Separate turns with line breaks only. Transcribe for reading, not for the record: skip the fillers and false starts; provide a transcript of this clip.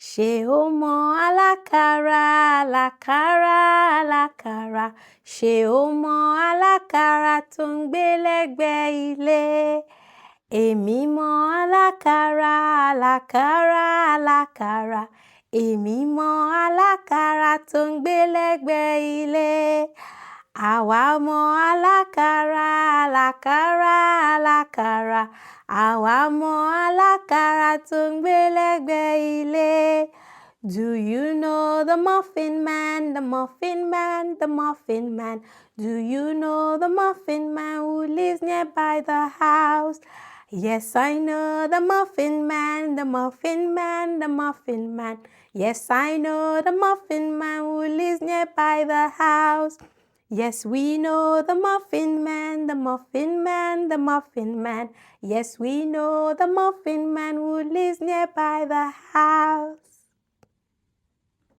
Ṣé o mọ alákàrà, alákàrà, alákàrà? Ṣé o mọ alákàrà tó ń gbé lẹ́gbẹ̀ẹ́ ilé? Èmi mọ alákàrà, alákàrà, alákàrà. Èmi mọ alákàrà tó ń gbé lẹ́gbẹ̀ẹ́ ilé. Àwa mọ alákàrà, alákàrà, alákàrà. Àwa mọ alákàrà tó ń gbé lẹ́gbẹ̀ẹ́ ilé. Do you know the Muffin Man, the Muffin Man, the Muffin Man? Do you know the Muffin Man who lives nearby the house? Yes, I know the Muffin Man, the Muffin Man, the Muffin Man. Yes, I know the Muffin Man who lives nearby the house. Yes, we know the Muffin Man, the Muffin Man, the Muffin Man. Yes, we know the Muffin Man who lives nearby the house.